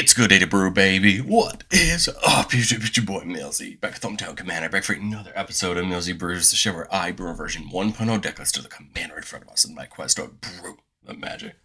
It's good day to brew, baby. What is up? It's your boy Millsy, back at Thumbtail Commander, back for another episode of Millsy Brews, the show where I brew a version 1.0 decklist to the commander in front of us in my quest to brew the magic.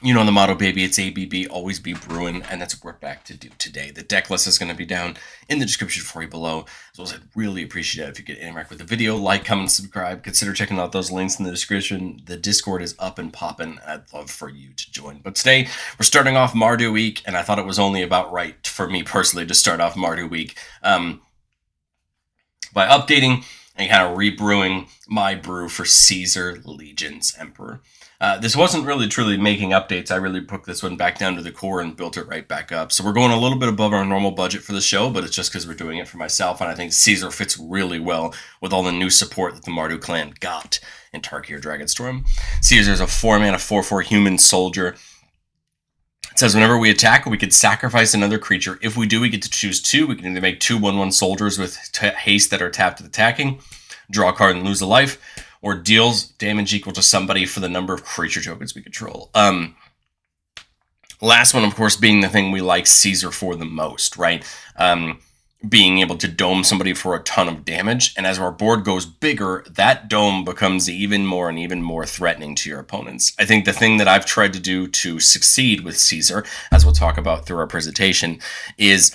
You know the motto, baby, it's ABB, always be brewing, and that's what we're back to do today. The deck list is going to be down in the description for you below, as well as I'd really appreciate it if you could interact with the video, like, comment, subscribe, consider checking out those links in the description. The Discord is up and popping, I'd love for you to join. But today, we're starting off Mardu Week, and I thought it was only about right for me personally to start off Mardu Week by updating and kind of rebrewing my brew for Caesar Legion's Emperor. This wasn't really truly making updates. I really put this one back down to the core and built it right back up. So we're going a little bit above our normal budget for the show, but it's just because we're doing it for myself, and I think Caesar fits really well with all the new support that the Mardu clan got in Tarkir Dragonstorm. Caesar is a 4-mana 4/4 human soldier. It says whenever we attack, we could sacrifice another creature. If we do, we get to choose two. We can either make two 1/1 soldiers with haste that are tapped at attacking, draw a card and lose a life, or deals damage equal to somebody for the number of creature tokens we control. Last one, of course, being the thing we like Caesar for the most, right? Being able to dome somebody for a ton of damage, and as our board goes bigger, that dome becomes even more threatening to your opponents. I think the thing that I've tried to do to succeed with Caesar, as we'll talk about through our presentation, is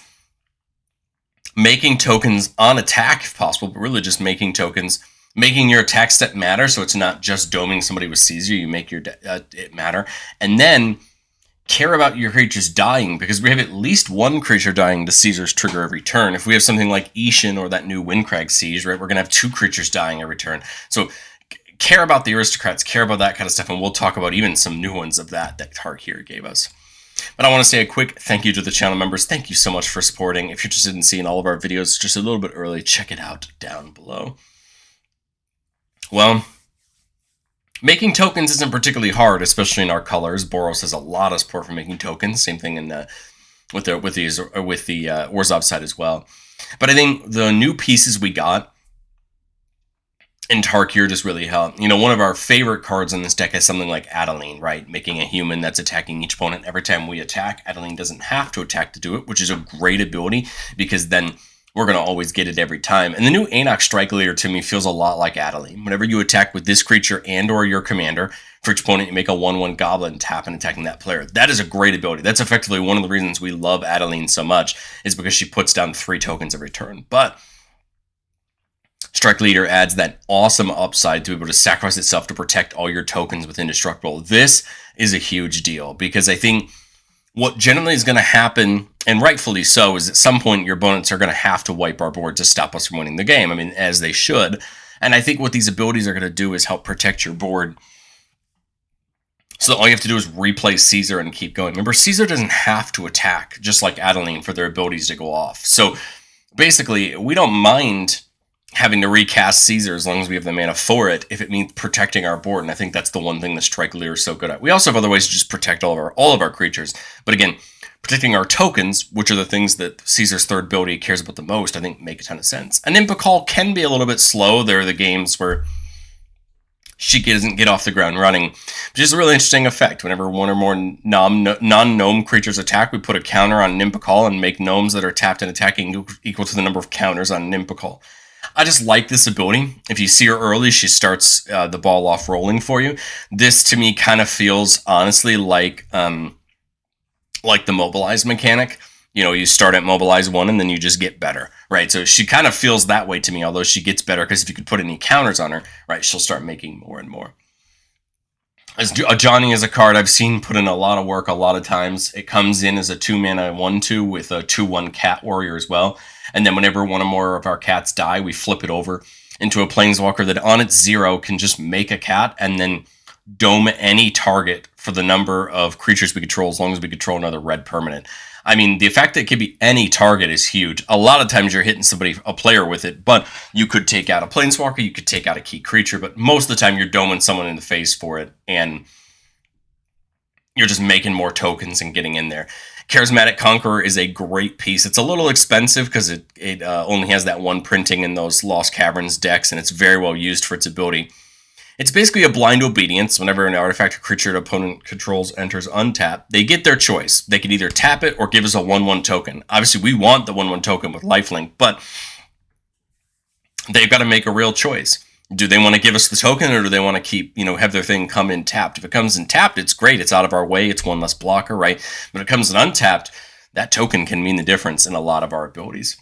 making tokens on attack, if possible, but really just making tokens, making your attack step matter, so it's not just doming somebody with Caesar, you make your it matter, and then care about your creatures dying, because we have at least one creature dying to Caesar's trigger every turn. If we have something like Ishin or that new Windcrag Siege, right, we're going to have two creatures dying every turn. So care about the aristocrats, care about that kind of stuff, and we'll talk about even some new ones of that Tarkir gave us. But I want to say a quick thank you to the channel members. Thank you so much for supporting. If you're interested in seeing all of our videos just a little bit early, check it out down below. Well, making tokens isn't particularly hard, especially in our colors. Boros has a lot of support for making tokens. Same thing in with the Orzhov side as well. But I think the new pieces we got in Tarkir just really help. You know, one of our favorite cards in this deck is something like Adeline, right? Making a human that's attacking each opponent. Every time we attack, Adeline doesn't have to attack to do it, which is a great ability, because then we're going to always get it every time. And the new Anok Strike Leader to me feels a lot like Adeline. Whenever you attack with this creature and or your commander, for each opponent you make a 1/1 goblin, tap and attacking that player. That is a great ability. That's effectively one of the reasons we love Adeline so much, is because she puts down 3 tokens every turn. But Strike Leader adds that awesome upside to be able to sacrifice itself to protect all your tokens with Indestructible. This is a huge deal, because I think what generally is going to happen, and rightfully so, is at some point your opponents are going to have to wipe our board to stop us from winning the game. I mean, as they should. And I think what these abilities are going to do is help protect your board. So all you have to do is replay Caesar and keep going. Remember, Caesar doesn't have to attack, just like Adeline, for their abilities to go off. So basically, we don't mind having to recast Caesar as long as we have the mana for it, if it means protecting our board. And I think that's the one thing the Strike Leader is so good at. We also have other ways to just protect all of our creatures. But again, protecting our tokens, which are the things that Caesar's third ability cares about the most, I think make a ton of sense. And Impicall can be a little bit slow. There are the games where she doesn't get off the ground running, which is a really interesting effect. Whenever one or more non-gnome creatures attack, we put a counter on Impicall and make gnomes that are tapped and attacking equal to the number of counters on Impicall. I just like this ability. If you see her early, she starts the ball off rolling for you. This, to me, kind of feels, honestly, like the Mobilize mechanic. You know, you start at Mobilize 1 and then you just get better, right? So she kind of feels that way to me, although she gets better, because if you could put any counters on her, right, she'll start making more and more. As Johnny is a card I've seen put in a lot of work a lot of times. It comes in as a 2-mana 1/2 with a 2/1 cat warrior as well. And then whenever one or more of our cats die, we flip it over into a planeswalker that on its 0 can just make a cat and then dome any target for the number of creatures we control, as long as we control another red permanent. I mean, the fact that it could be any target is huge. A lot of times you're hitting a player with it, but you could take out a planeswalker, you could take out a key creature, but most of the time you're doming someone in the face for it, and you're just making more tokens and getting in there. Charismatic Conqueror is a great piece. It's a little expensive because it only has that one printing in those Lost Caverns decks, and it's very well used for its ability. It's basically a blind obedience. Whenever an artifact or creature an opponent controls enters untapped, they get their choice. They can either tap it or give us a 1/1 token. Obviously, we want the 1/1 token with lifelink, but they've got to make a real choice. Do they want to give us the token, or do they want to keep, have their thing come in tapped? If it comes in tapped, it's great. It's out of our way. It's one less blocker, right? But if it comes in untapped, that token can mean the difference in a lot of our abilities.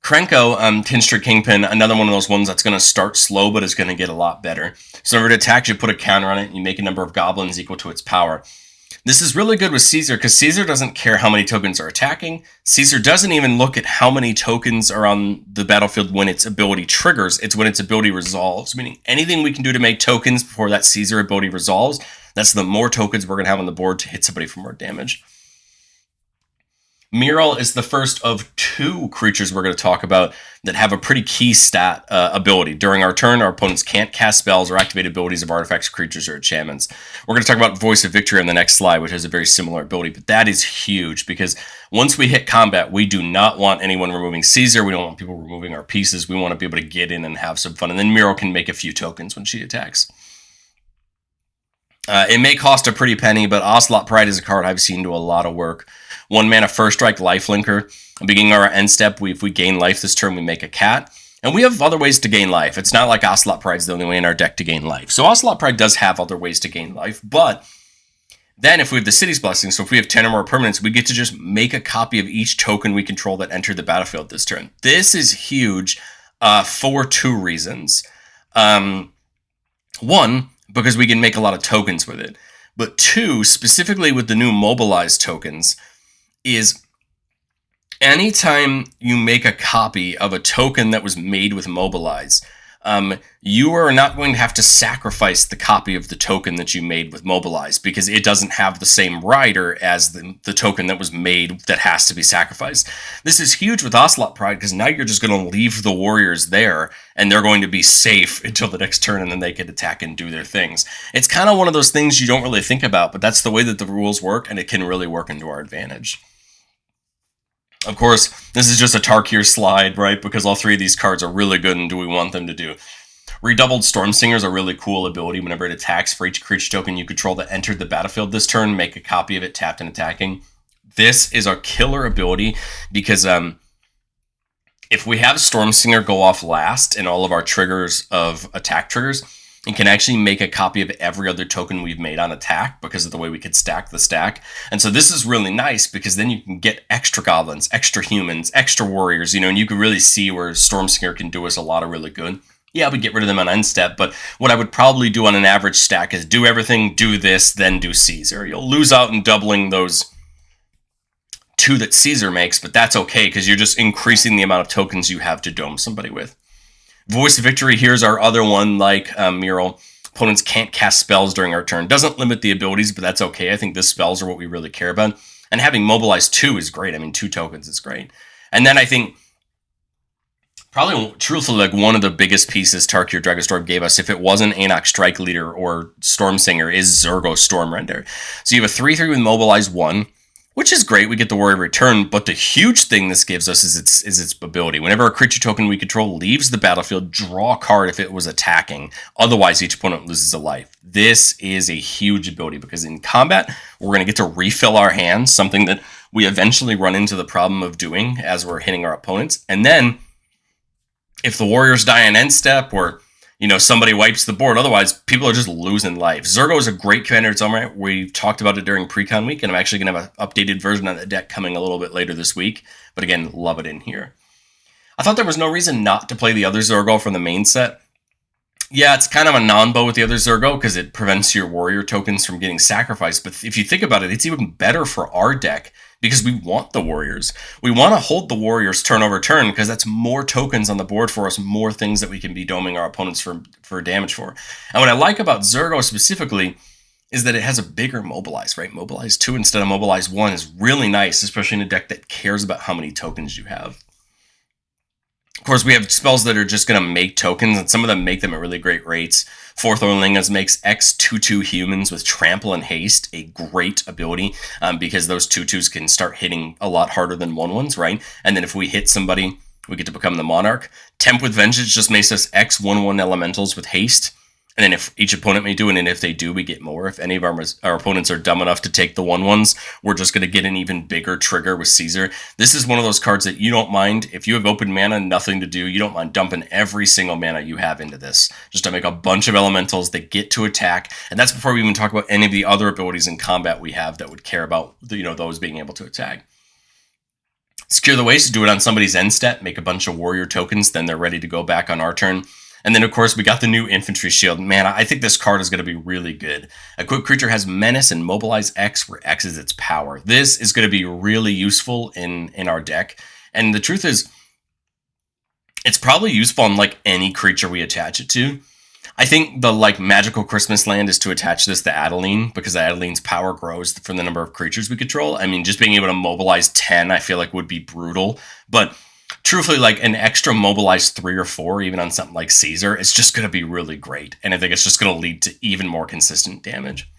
Krenko, Tinstry Kingpin, another one of those ones that's going to start slow, but is going to get a lot better. So in order to attack, you put a counter on it, and you make a number of goblins equal to its power. This is really good with Caesar, because Caesar doesn't care how many tokens are attacking. Caesar doesn't even look at how many tokens are on the battlefield when its ability triggers. It's when its ability resolves, meaning anything we can do to make tokens before that Caesar ability resolves, that's the more tokens we're going to have on the board to hit somebody for more damage. Mural is the first of 2 creatures we're going to talk about that have a pretty key stat ability. During our turn, our opponents can't cast spells or activate abilities of artifacts, creatures, or enchantments. We're going to talk about Voice of Victory on the next slide, which has a very similar ability, but that is huge because once we hit combat, we do not want anyone removing Caesar. We don't want people removing our pieces. We want to be able to get in and have some fun, and then Mural can make a few tokens when she attacks. It may cost a pretty penny, but Ocelot Pride is a card I've seen do a lot of work. 1 mana, first strike, lifelinker. Beginning our end step, if we gain life this turn, we make a cat. And we have other ways to gain life. It's not like Ocelot Pride's the only way in our deck to gain life. So Ocelot Pride does have other ways to gain life, but then if we have the City's Blessing, so if we have 10 or more permanents, we get to just make a copy of each token we control that entered the battlefield this turn. This is huge for 2 reasons. 1, because we can make a lot of tokens with it. But 2, specifically with the new mobilized tokens, is anytime you make a copy of a token that was made with mobilize, you are not going to have to sacrifice the copy of the token that you made with mobilize because it doesn't have the same rider as the token that was made that has to be sacrificed. This is huge with Ocelot Pride because now you're just going to leave the warriors there and they're going to be safe until the next turn and then they can attack and do their things. It's kind of one of those things you don't really think about, but that's the way that the rules work and it can really work into our advantage. Of course, this is just a Tarkir slide, right? Because all 3 of these cards are really good and do we want them to do. Redoubled Stormsinger is a really cool ability. Whenever it attacks, for each creature token you control that entered the battlefield this turn, make a copy of it tapped and attacking. This is a killer ability because if we have Stormsinger go off last in all of our triggers of attack triggers, it can actually make a copy of every other token we've made on attack because of the way we could stack the stack. And so this is really nice because then you can get extra goblins, extra humans, extra warriors, and you can really see where Stormsinger can do us a lot of really good. Yeah, we get rid of them on end step, but what I would probably do on an average stack is do everything, do this, then do Caesar. You'll lose out in doubling those 2 that Caesar makes, but that's okay because you're just increasing the amount of tokens you have to dome somebody with. Voice of Victory, here's our other one, like Mural. Opponents can't cast spells during our turn. Doesn't limit the abilities, but that's okay. I think the spells are what we really care about. And having Mobilize 2 is great. I mean, 2 tokens is great. And then I think, probably, truthfully, like one of the biggest pieces Tarkir Dragonstorm gave us, if it wasn't Anok Strike Leader or Stormsinger, is Zergo Stormrender. So you have a 3/3 with Mobilize 1, which is great. We get the Warrior Return, but the huge thing this gives us is its ability. Whenever a creature token we control leaves the battlefield, draw a card if it was attacking. Otherwise, each opponent loses a life. This is a huge ability because in combat, we're going to get to refill our hands, something that we eventually run into the problem of doing as we're hitting our opponents. And then, if the warriors die on end step or somebody wipes the board. Otherwise, people are just losing life. Zergo is a great commander in its own right. We talked about it during pre-con week, and I'm actually going to have an updated version of the deck coming a little bit later this week. But again, love it in here. I thought there was no reason not to play the other Zergo from the main set. Yeah, it's kind of a non-bow with the other Zergo because it prevents your warrior tokens from getting sacrificed. But if you think about it, it's even better for our deck because we want the warriors. We want to hold the warriors turn over turn because that's more tokens on the board for us, more things that we can be doming our opponents for damage for. And what I like about Zergo specifically is that it has a bigger Mobilize, right? Mobilize 2 instead of Mobilize 1 is really nice, especially in a deck that cares about how many tokens you have. Of course, we have spells that are just going to make tokens, and some of them make them at really great rates. Fourth Orlingas makes X/2/2 humans with Trample and Haste, a great ability, because those 2/2s can start hitting a lot harder than 1/1s, right? And then if we hit somebody we get to become the Monarch. Temp with Vengeance just makes us X 1/1 elementals with haste. And then if each opponent may do it, and if they do, we get more. If any of our opponents are dumb enough to take the 1/1s, we're just going to get an even bigger trigger with Caesar. This is one of those cards that you don't mind. If you have open mana, nothing to do, you don't mind dumping every single mana you have into this. Just to make a bunch of elementals that get to attack. And that's before we even talk about any of the other abilities in combat we have that would care about those being able to attack. Secure the Waste, do it on somebody's end step, make a bunch of warrior tokens, then they're ready to go back on our turn. And then, of course, we got the new Infantry Shield. Man, I think this card is going to be really good. Equipped creature has Menace and Mobilize X, where X is its power. This is going to be really useful in our deck. And the truth is, it's probably useful on, like, any creature we attach it to. I think the, like, magical Christmas land is to attach this to Adeline, because Adeline's power grows from the number of creatures we control. I mean, just being able to mobilize 10, I feel like would be brutal. But truthfully, like an extra mobilized 3 or 4, even on something like Caesar, it's just going to be really great. And I think it's just going to lead to even more consistent damage.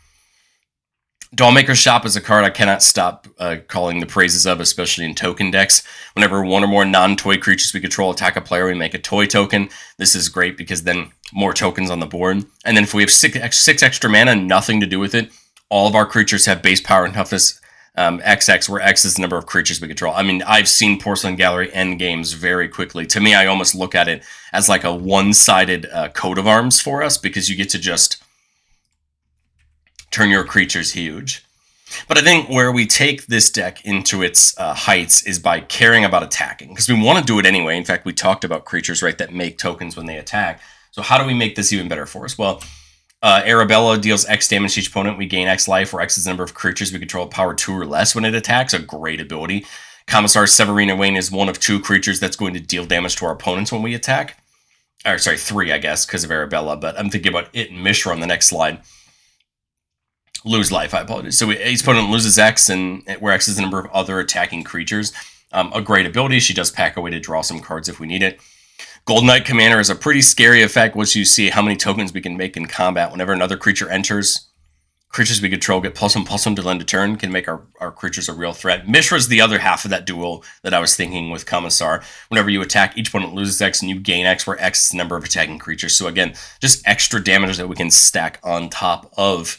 Dollmaker's Shop is a card I cannot stop calling the praises of, especially in token decks. Whenever one or more non-toy creatures we control attack a player, we make a toy token. This is great because then more tokens on the board. And then if we have 6 extra mana, nothing to do with it, all of our creatures have base power and toughness XX, where X is the number of creatures we control. I mean, I've seen Porcelain Gallery end games very quickly. To me, I almost look at it as like a one-sided coat of arms for us, because you get to just turn your creatures huge. But I think where we take this deck into its heights is by caring about attacking, because we want to do it anyway. In fact, we talked about creatures, right, that make tokens when they attack. So how do we make this even better for us? Well, Arabella deals X damage to each opponent. We gain X life, where X is the number of creatures we control power 2 or less when it attacks. A great ability. Commissar Severina Wayne is one of 2 creatures that's going to deal damage to our opponents when we attack. Or sorry, 3, I guess, because of Arabella. But I'm thinking about it and Mishra on the next slide. Lose life, I apologize. So each opponent loses X, and where X is the number of other attacking creatures. A great ability. She does pack away to draw some cards if we need it. Gold Knight Commander is a pretty scary effect once you see how many tokens we can make in combat. Whenever another creature enters, creatures we control get +1/+1 to end a turn, can make our creatures a real threat. Mishra is the other half of that duel that I was thinking with Commissar. Whenever you attack, each opponent loses X and you gain X, where X is the number of attacking creatures. So again, just extra damage that we can stack on top of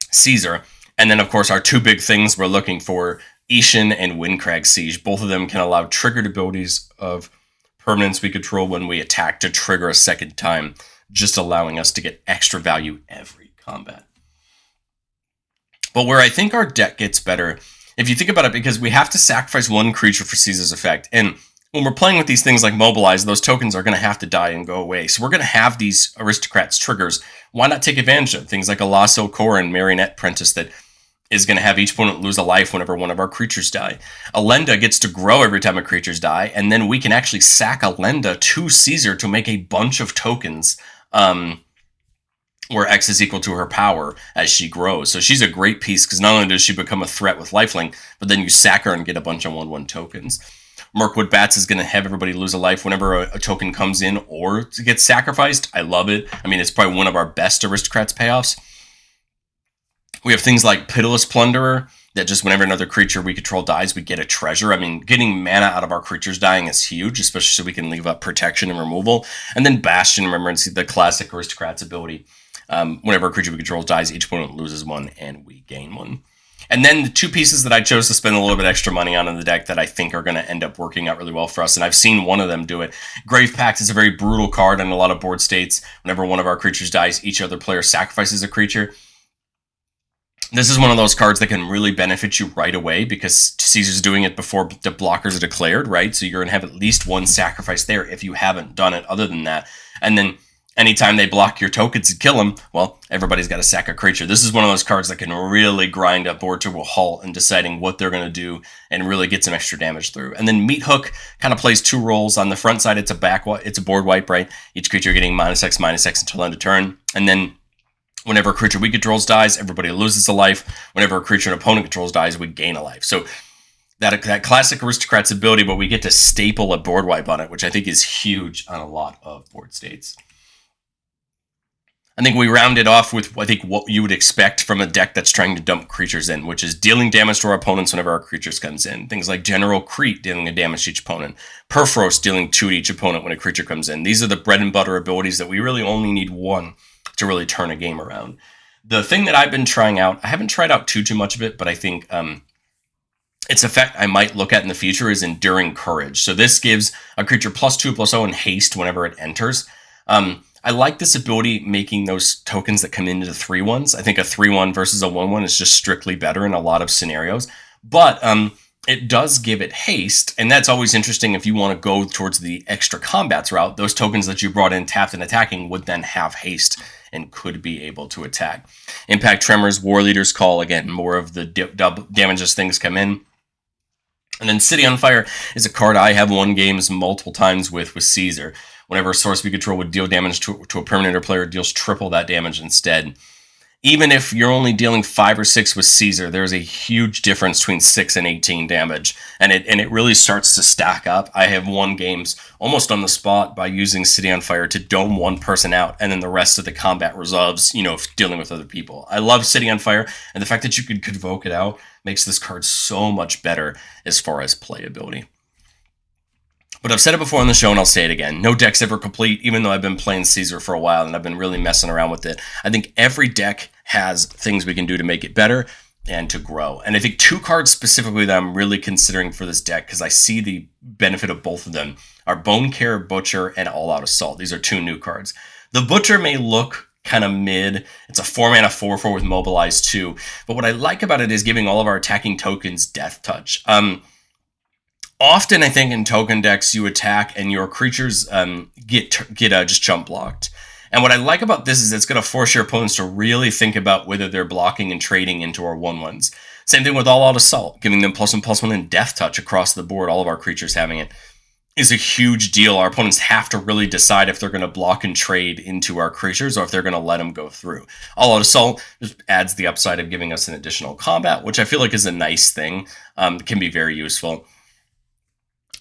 Caesar. And then, of course, our 2 big things we're looking for, Ishin and Windcrag Siege. Both of them can allow triggered abilities of permanents we control when we attack to trigger a second time, just allowing us to get extra value every combat. But where I think our deck gets better, if you think about it, because we have to sacrifice 1 creature for Caesar's effect, and when we're playing with these things like Mobilize, those tokens are going to have to die and go away. So we're going to have these Aristocrats triggers. Why not take advantage of things like a Lasso Core and Marionette Apprentice that is going to have each opponent lose a life whenever one of our creatures die. Alenda gets to grow every time our creatures die, and then we can actually sack Alenda to Caesar to make a bunch of tokens where X is equal to her power as she grows. So she's a great piece, because not only does she become a threat with lifelink, but then you sack her and get a bunch of 1/1 tokens. Mirkwood Bats is going to have everybody lose a life whenever a token comes in or gets sacrificed. I love it. I mean, it's probably one of our best Aristocrats payoffs. We have things like Pitiless Plunderer, that just whenever another creature we control dies, we get a treasure. I mean, getting mana out of our creatures dying is huge, especially so we can leave up protection and removal. And then Bastion, remember, it's the classic Aristocrats ability. Whenever a creature we control dies, each opponent loses 1 and we gain 1. And then the 2 pieces that I chose to spend a little bit extra money on in the deck that I think are going to end up working out really well for us, and I've seen one of them do it. Grave Pact is a very brutal card in a lot of board states. Whenever one of our creatures dies, each other player sacrifices a creature. This is one of those cards that can really benefit you right away, because Caesar's doing it before the blockers are declared, right? So you're going to have at least 1 sacrifice there if you haven't done it other than that. And then anytime they block your tokens and kill them, well, everybody's got to sack a creature. This is one of those cards that can really grind a board to a halt in deciding what they're going to do and really get some extra damage through. And then Meat Hook kind of plays 2 roles. On the front side, it's a board wipe, right? Each creature getting -X until end of turn. And then whenever a creature we controls dies, everybody loses a life. Whenever a creature an opponent controls dies, we gain a life. So that classic Aristocrats ability, but we get to staple a board wipe on it, which I think is huge on a lot of board states. I think we rounded off with, I think, what you would expect from a deck that's trying to dump creatures in, which is dealing damage to our opponents whenever our creatures comes in. Things like General Crete dealing a damage to each opponent. Perforos dealing 2 to each opponent when a creature comes in. These are the bread and butter abilities that we really only need one to really turn a game around. The thing that I've been trying out, I haven't tried out too much of it, but I think its effect I might look at in the future is Enduring Courage. So this gives a creature +2/+0 and haste whenever it enters. I like this ability making those tokens that come into the 3/1s. I think a 3/1 versus a 1/1 is just strictly better in a lot of scenarios. But it does give it haste, and that's always interesting if you want to go towards the extra combats route. Those tokens that you brought in tapped and attacking would then have haste and could be able to attack. Impact Tremors, War Leader's Call, again, more of the damage as things come in. And then City on Fire is a card I have won games multiple times with Caesar. Whenever a source we control would deal damage to a permanent or player, it deals triple that damage instead. Even if you're only dealing 5 or 6 with Caesar, there's a huge difference between 6 and 18 damage, and it really starts to stack up. I have won games almost on the spot by using City on Fire to dome one person out, and then the rest of the combat resolves, dealing with other people. I love City on Fire, and the fact that you could convoke it out makes this card so much better as far as playability. But I've said it before on the show, and I'll say it again. No deck's ever complete, even though I've been playing Caesar for a while, and I've been really messing around with it. I think every deck has things we can do to make it better and to grow. And I think 2 cards specifically that I'm really considering for this deck, because I see the benefit of both of them, are Bone Care, Butcher, and All Out Assault. These are 2 new cards. The Butcher may look kind of mid. It's a 4-mana 4/4 with Mobilize 2. But what I like about it is giving all of our attacking tokens Death Touch. Often, I think in token decks, you attack and your creatures get just jump blocked. And what I like about this is it's going to force your opponents to really think about whether they're blocking and trading into our 1/1s. Same thing with All Out Assault, giving them +1/+1 and Death Touch across the board. All of our creatures having it is a huge deal. Our opponents have to really decide if they're going to block and trade into our creatures or if they're going to let them go through. All Out Assault just adds the upside of giving us an additional combat, which I feel like is a nice thing. It can be very useful.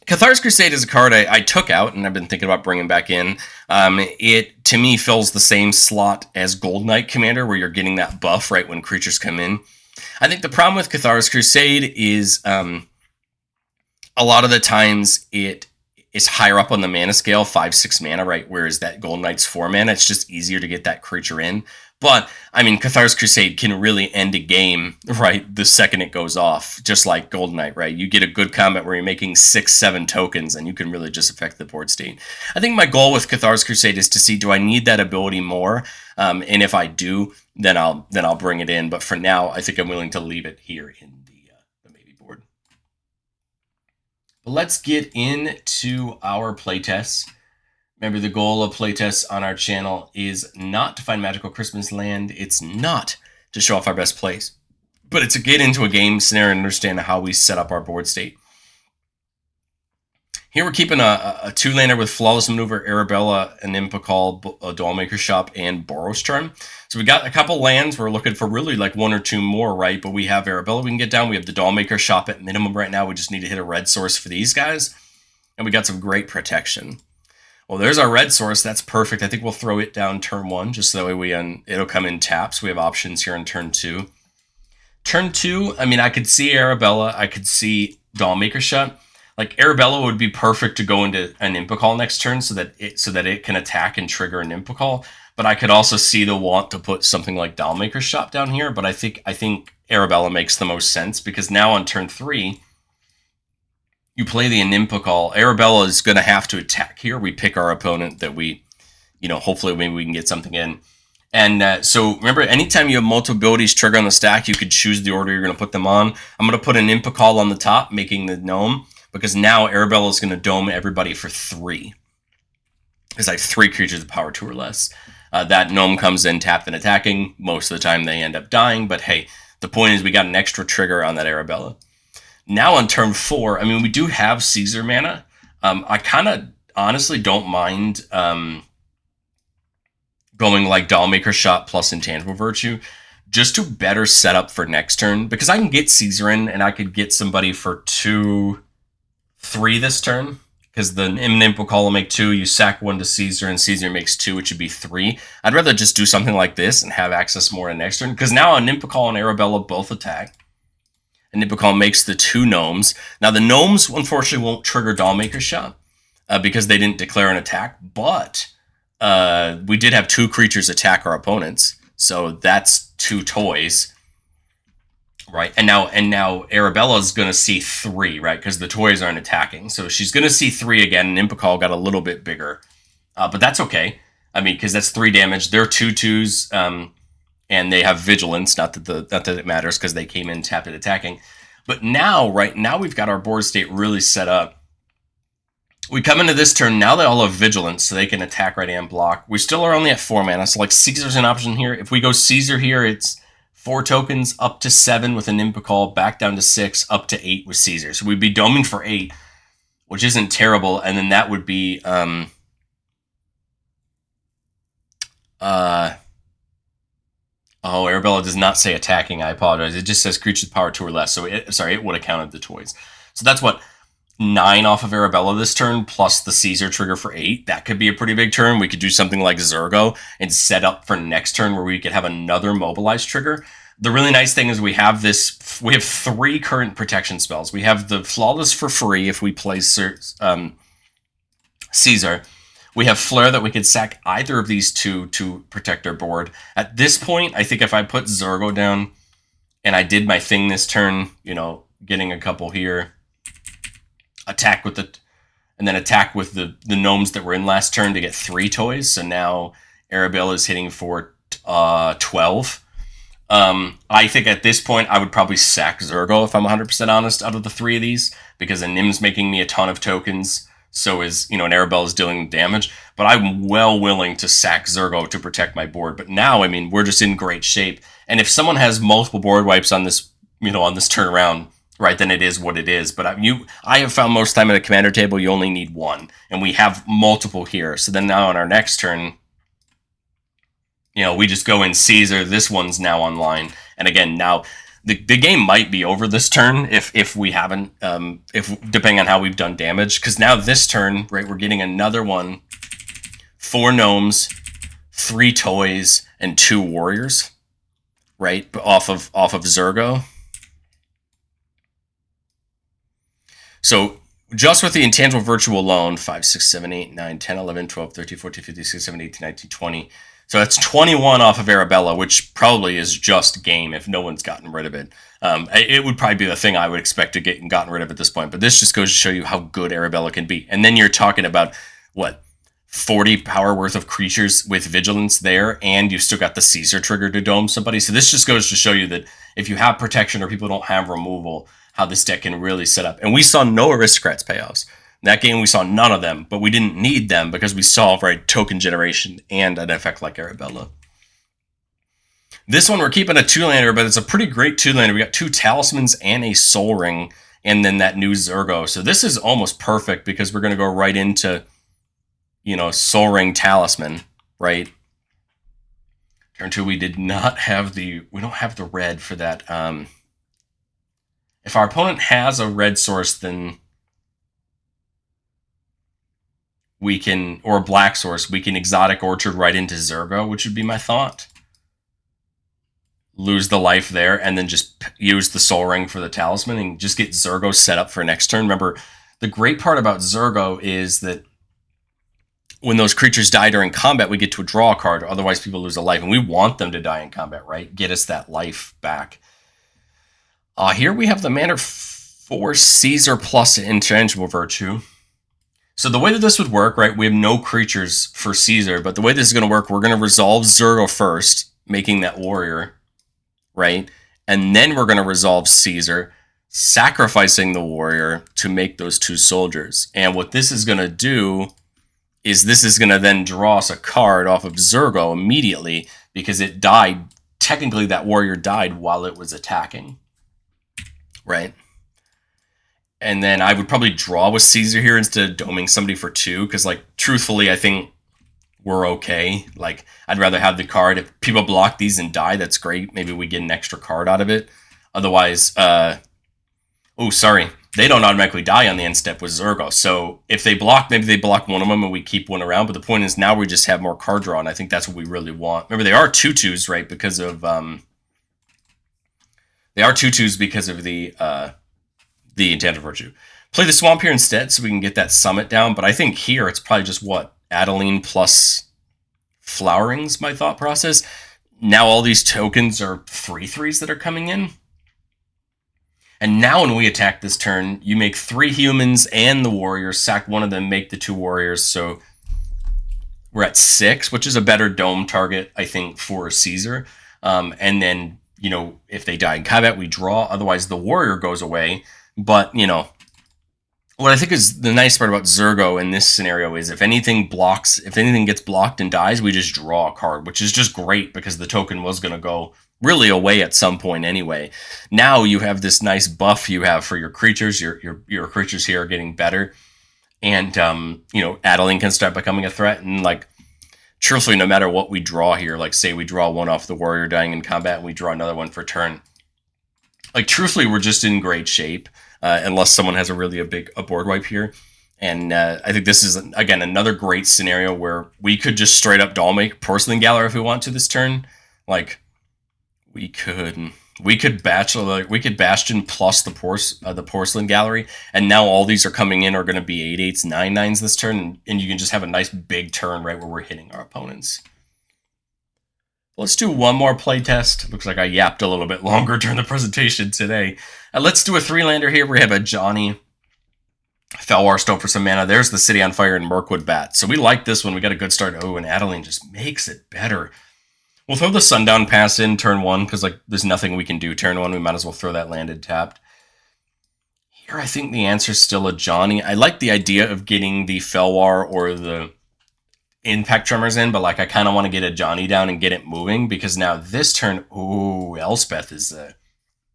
Cathar's Crusade is a card I took out, and I've been thinking about bringing back in. It, to me, fills the same slot as Gold Knight Commander, where you're getting that buff right when creatures come in. I think the problem with Cathar's Crusade is a lot of the times it is higher up on the mana scale, 5-6 mana, right? Whereas that Gold Knight's 4 mana, it's just easier to get that creature in. But, I mean, Cathar's Crusade can really end a game, right, the second it goes off, just like Gold Knight, right? You get a good combat where you're making 6-7 tokens, and you can really just affect the board state. I think my goal with Cathar's Crusade is to see, do I need that ability more? And if I do, then I'll bring it in. But for now, I think I'm willing to leave it here in the maybe board. But let's get into our playtests. Remember, the goal of playtests on our channel is not to find magical Christmas land. It's not to show off our best plays, but it's to get into a game scenario and understand how we set up our board state. Here we're keeping a 2-laner with Flawless Maneuver, Arabella, an Impicall, a Dollmaker Shop, and Boros Charm. So we got a couple lands. We're looking for really like 1 or 2 more, right? But we have Arabella we can get down. We have the Dollmaker Shop at minimum right now. We just need to hit a red source for these guys. And we got some great protection. Well, there's our red source. That's perfect. I think we'll throw it down turn 1, just so that way it'll come in taps. We have options here on turn 2. Turn 2, I mean, I could see Arabella. I could see Dollmaker Shop. Like, Arabella would be perfect to go into an Impicall next turn so that it can attack and trigger an Impicall. But I could also see the want to put something like Dollmaker Shop down here. But I think Arabella makes the most sense, because now on turn 3, you play the Inimpicall. Arabella is going to have to attack here. We pick our opponent that we, hopefully maybe we can get something in. And so remember, anytime you have multiple abilities trigger on the stack, you could choose the order you're going to put them on. I'm going to put an Impicall on the top, making the gnome, because now Arabella is going to dome everybody for 3. It's like 3 creatures of power 2 or less. That gnome comes in tapped and attacking. Most of the time they end up dying, but hey, the point is we got an extra trigger on that Arabella. Now on turn 4, I mean, we do have Caesar mana. I kind of honestly don't mind going like Dollmaker Shop plus Intangible Virtue, just to better set up for next turn, because I can get Caesar in and I could get somebody for 2-3 this turn. because the Nimble will make 2. You sack 1 to Caesar, and Caesar makes 2, which would be 3. I'd rather just do something like this and have access more to next turn, because now a Nimble and Arabella both attack. And Nimble makes the 2 gnomes. Now the gnomes, unfortunately, won't trigger Dollmaker's Shot because they didn't declare an attack, but we did have 2 creatures attack our opponents, so that's 2 toys. Right, and now Arabella's going to see 3, right, because the toys aren't attacking. So she's going to see 3 again, and Impicall got a little bit bigger. But that's okay. I mean, because that's 3 damage. They're 2/2s, and they have Vigilance. Not that it matters, because they came in tapped it attacking. But now, right, now we've got our board state really set up. We come into this turn, now they all have Vigilance, so they can attack right and block. We still are only at 4 mana, so like Caesar's an option here. If we go Caesar here, it's 4 tokens, up to 7 with an Impicall, back down to 6, up to 8 with Caesar. So we'd be doming for 8, which isn't terrible. And then that would be Arabella does not say attacking. I apologize. It just says creatures power 2 or less. So it would have counted the toys. So that's what, 9 off of Arabella this turn, plus the Caesar trigger for 8. That could be a pretty big turn. We could do something like Zergo and set up for next turn where we could have another mobilized trigger. The really nice thing is we have 3 current protection spells. We have the Flawless for free if we play Caesar. We have Flare that we could sack either of these 2 to protect our board. At this point, I think if I put Zergo down and I did my thing this turn, getting a couple here, attack with the gnomes that were in last turn to get 3 toys. So now Arabella is hitting for 12. I think at this point I would probably sack Zergo if I'm 100% honest out of the 3 of these, because a Nim's making me a ton of tokens. So is, an Arabella is dealing damage, but I'm well willing to sack Zergo to protect my board. But now, I mean, we're just in great shape. And if someone has multiple board wipes on this, on this turnaround, right, then it is what it is. But I have found most time at a commander table, you only need 1. And we have multiple here. So then now on our next turn, we just go in Caesar. This one's now online. And again, now the game might be over this turn if we haven't, depending on how we've done damage. Because now this turn, right, we're getting another one. 4 gnomes, 3 toys, and 2 warriors, right, off of Zergo. So just with the intangible virtue alone, 5, 6, 7, 8, 9, 10, 11, 12, 13, 14, 15, 16, 17, 18, 19, 20. So that's 21 off of Arabella, which probably is just game if no one's gotten rid of it. It would probably be the thing I would expect to get gotten rid of at this point. But this just goes to show you how good Arabella can be. And then you're talking about, 40 power worth of creatures with Vigilance there, and you've still got the Caesar trigger to dome somebody. So this just goes to show you that if you have protection or people don't have removal, how this deck can really set up. And we saw no Aristocrats payoffs. In that game, we saw none of them, but we didn't need them because we saw, right, token generation and an effect like Arabella. This one, we're keeping a 2-lander, but it's a pretty great 2-lander. We got 2 Talismans and a Soul Ring, and then that new Zergo. So this is almost perfect because we're going to go right into, Soul Ring Talisman, right? Turn 2, we don't have the red for that. If our opponent has a red source, then we can, or a black source, we can Exotic Orchard right into Zergo, which would be my thought. Lose the life there, and then just use the Soul Ring for the Talisman and just get Zergo set up for next turn. Remember, the great part about Zergo is that when those creatures die during combat, we get to draw a card, otherwise people lose a life, and we want them to die in combat, right? Get us that life back. Here we have the mana for Caesar plus Intangible Virtue. So the way that this would work, right, we have no creatures for Caesar, but the way this is going to work, we're going to resolve Zergo first, making that warrior, right? And then we're going to resolve Caesar, sacrificing the warrior to make those 2 soldiers. And what this is going to do is this is going to then draw us a card off of Zergo immediately because it died. Technically, that warrior died while it was attacking, right? And then I would probably draw with Caesar here instead of doming somebody for 2, because, truthfully, I think we're okay. I'd rather have the card. If people block these and die, that's great. Maybe we get an extra card out of it. Otherwise, they don't automatically die on the end step with Zergo. So if they block, maybe they block one of them and we keep one around. But the point is now we just have more card draw, and I think that's what we really want. Remember, they are 2/2s, right? Because of they are 2/2s because of the Enchanted Virtue. Play the Swamp here instead so we can get that Summit down. But I think here it's probably just what? Adeline plus Flowering's my thought process. Now all these tokens are 3/3s that are coming in. And now when we attack this turn, you make 3 humans and the warriors, sack one of them, make the 2 warriors. So we're at 6, which is a better dome target, I think, for Caesar. And then, you know, if they die in combat, we draw. Otherwise, the warrior goes away. But, you know, what I think is the nice part about Zergo in this scenario is if anything gets blocked and dies, we just draw a card, which is just great because the token was going to go really away at some point anyway. Now you have this nice buff you have for your creatures. Your creatures here are getting better. And, you know, Adeline can start becoming a threat. And, like, truthfully, no matter what we draw here, like, say we draw one off the warrior dying in combat and we draw another one for turn. Like, truthfully, we're just in great shape. Unless someone has a board wipe here. And I think this is, again, another great scenario where we could just straight up make Porcelain Gallery if we want to this turn. Like, we could Bastion plus the Porcelain Gallery, and now all these are coming in are going to be 8/8s, 9/9s this turn, and you can just have a nice big turn right where we're hitting our opponents. Let's do one more playtest. Looks like I yapped a little bit longer during the presentation today. Let's do a 3-lander here. We have a Johnny, Felwar Stone for some mana. There's the City on Fire and Mirkwood Bat. So we like this one. We got a good start. Oh, and Adeline just makes it better. We'll throw the Sundown Pass in turn 1 because, like, there's nothing we can do turn 1. We might as well throw that landed tapped. Here, I think the answer is still a Johnny. I like the idea of getting the Felwar or the Impact Tremors in, but, like, I kind of want to get a Johnny down and get it moving because now this turn, ooh, Elspeth is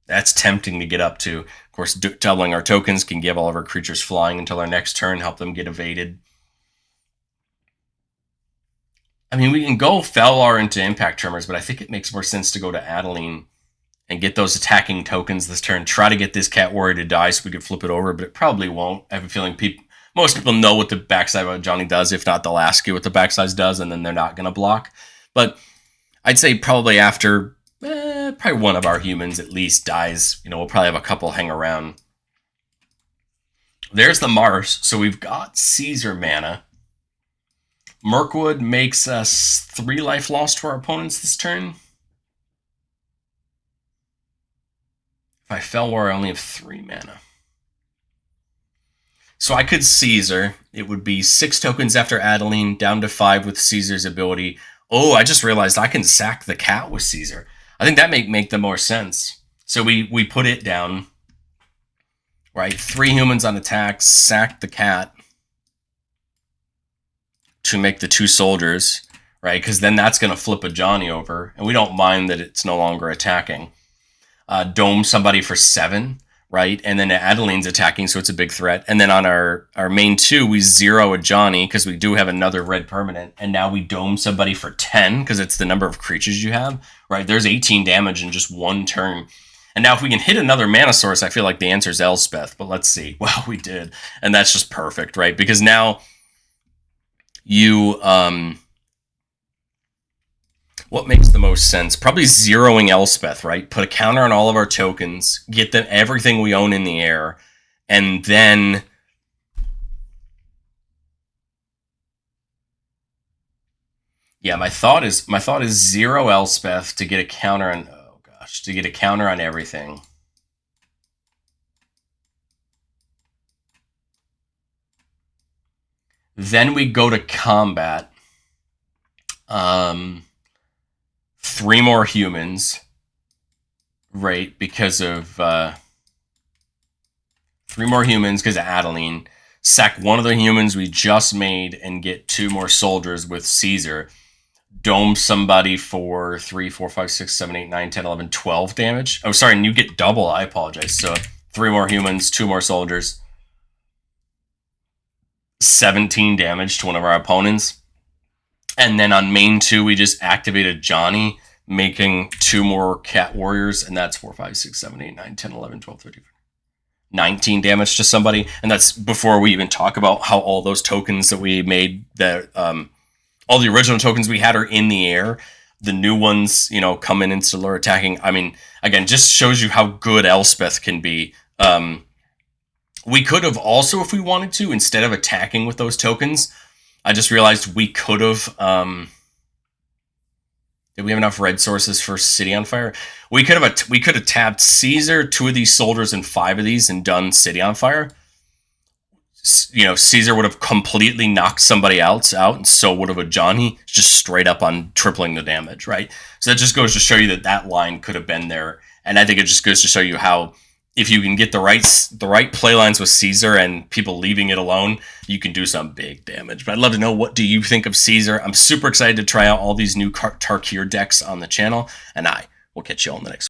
that's tempting to get up to. Of course, doubling our tokens can give all of our creatures flying until our next turn, help them get evaded. I mean, we can go Felwar into Impact Tremors, but I think it makes more sense to go to Adeline and get those attacking tokens this turn. Try to get this Cat Warrior to die so we can flip it over, but it probably won't. I have a feeling most people know what the backside of Johnny does. If not, they'll ask you what the backside does, and then they're not going to block. But I'd say probably after probably one of our humans at least dies. You know, we'll probably have a couple hang around. There's the Mars. So we've got Caesar mana. Mirkwood makes us 3 life loss to our opponents this turn. If I Felwar, I only have 3 mana. So I could Caesar. It would be 6 tokens after Adeline, down to 5 with Caesar's ability. Oh, I just realized I can sack the cat with Caesar. I think that make the more sense. So we put it down. Right, 3 humans on attack, sack the cat to make the 2 soldiers, right? Because then that's going to flip a Johnny over, and we don't mind that it's no longer attacking. Dome somebody for 7, right? And then Adeline's attacking, so it's a big threat. And then on our main 2, we 0 a Johnny, because we do have another red permanent, and now we dome somebody for 10, because it's the number of creatures you have, right? There's 18 damage in just 1 turn. And now if we can hit another mana source, I feel like the answer is Elspeth, but let's see. Well, we did, and that's just perfect, right? Because now you, what makes the most sense? Probably zeroing Elspeth, right? Put a counter on all of our tokens, get them everything we own in the air, and then yeah, my thought is 0 Elspeth to get a counter on everything. Then we go to combat. 3 more humans, right? Because of 3 more humans because of Adeline. Sack one of the humans we just made and get 2 more soldiers with Caesar. Dome somebody for 3, 4, 5, 6, 7, 8, 9, 10, 11, 12 damage. Oh, sorry, and you get double. I apologize. So 3 more humans, 2 more soldiers. 17 damage to one of our opponents. And then on main 2, we just activated Johnny, making 2 more cat warriors, and that's 4, 5, 6, 7, 8, 9, 10, 11, 12, 13. 19 damage to somebody, and that's before we even talk about how all those tokens that we made, that all the original tokens we had are in the air. The new ones, you know, come in and still are attacking. I mean, again, just shows you how good Elspeth can be. We could have also, if we wanted to, instead of attacking with those tokens, I just realized we could have. Did we have enough red sources for City on Fire? We could have tapped Caesar, 2 of these soldiers, and 5 of these, and done City on Fire. You know, Caesar would have completely knocked somebody else out, and so would have a Johnny, just straight up on tripling the damage, right? So that just goes to show you that that line could have been there, and I think it just goes to show you how, if you can get the right play lines with Caesar and people leaving it alone, you can do some big damage. But I'd love to know, what do you think of Caesar? I'm super excited to try out all these new Tarkir decks on the channel, and I will catch you all in the next one.